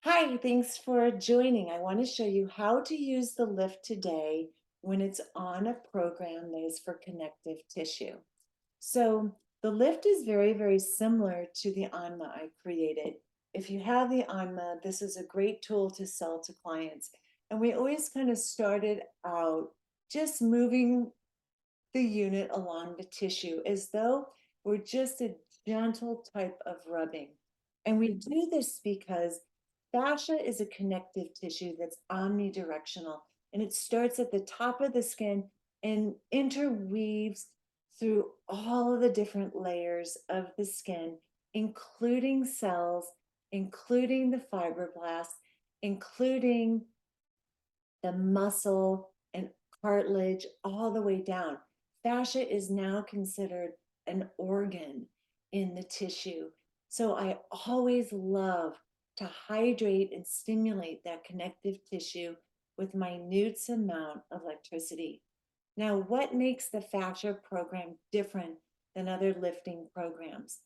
Hi, thanks for joining. I want to show you how to use the lift today when it's on a program that is for connective tissue. So the lift is very, very similar to the Anma I created. If you have the Anma, this is a great tool to sell to clients. And we always kind of started out just moving the unit along the tissue as though we're just a gentle type of rubbing. And we do this because fascia is a connective tissue that's omnidirectional, and it starts at the top of the skin and interweaves through all of the different layers of the skin, including cells, including the fibroblasts, including the muscle and cartilage, all the way down. Fascia is now considered an organ in the tissue. So I always love to hydrate and stimulate that connective tissue with minute amount of electricity. Now, what makes the fascia program different than other lifting programs?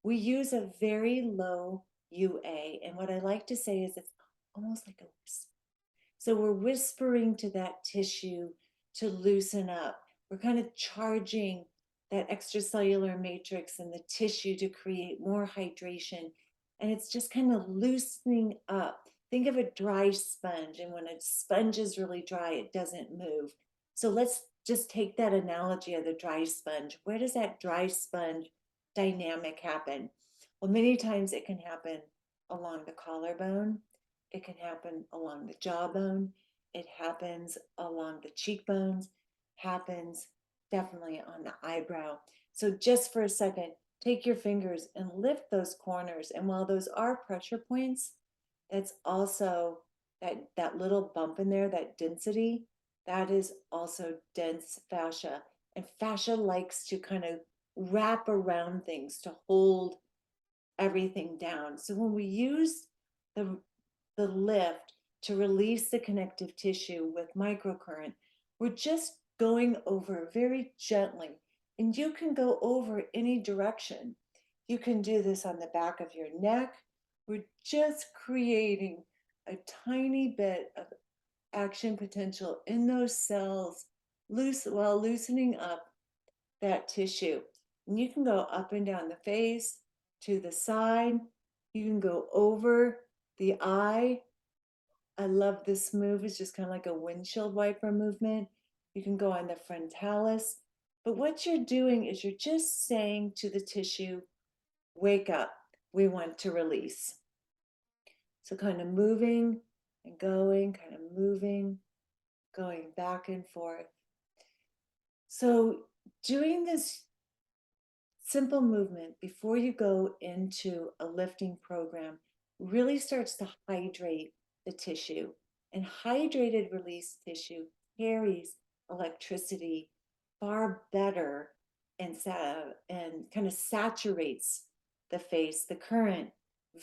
We use a very low UA, and what I like to say is it's almost like a whisper. So we're whispering to that tissue to loosen up. We're kind of charging that extracellular matrix in the tissue to create more hydration. And it's just kind of loosening up. Think of a dry sponge. And when a sponge is really dry, it doesn't move. So let's just take that analogy of the dry sponge. Where does that dry sponge dynamic happen? Well, many times it can happen along the collarbone. It can happen along the jawbone. It happens along the cheekbones, happens definitely on the eyebrow. So just for a second, take your fingers and lift those corners. And while those are pressure points, it's also that little bump in there, that density, that is also dense fascia. And fascia likes to kind of wrap around things to hold everything down. So when we use the lift to release the connective tissue with microcurrent, we're just going over very gently. And you can go over any direction. You can do this on the back of your neck. We're just creating a tiny bit of action potential in those cells, while loosening up that tissue. And you can go up and down the face, to the side. You can go over the eye. I love this move. It's just kind of like a windshield wiper movement. You can go on the frontalis. But what you're doing is you're just saying to the tissue, wake up. We want to release. So kind of moving and going, kind of moving, going back and forth. So doing this simple movement before you go into a lifting program really starts to hydrate the tissue. And hydrated release tissue carries electricity far better and kind of saturates the face, the current,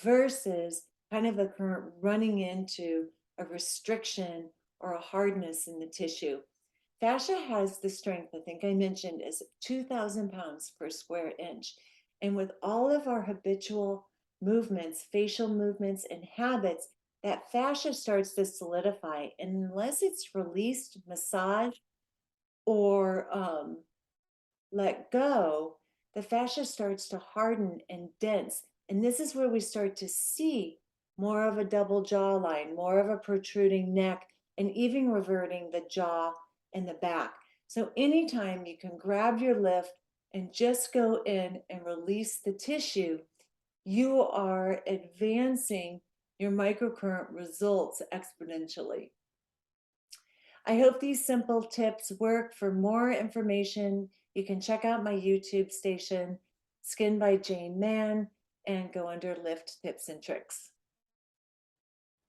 versus kind of a current running into a restriction or a hardness in the tissue. Fascia has the strength, I think I mentioned, is 2,000 pounds per square inch. And with all of our habitual movements, facial movements, and habits, that fascia starts to solidify. And unless it's released, massaged, or let go, the fascia starts to harden and dense. And this is where we start to see more of a double jawline, more of a protruding neck, and even reverting the jaw and the back. So anytime you can grab your lift and just go in and release the tissue, you are advancing your microcurrent results exponentially. I hope these simple tips work. For more information, you can check out my YouTube station, Skin by Jane Mann, and go under Lift Tips and Tricks.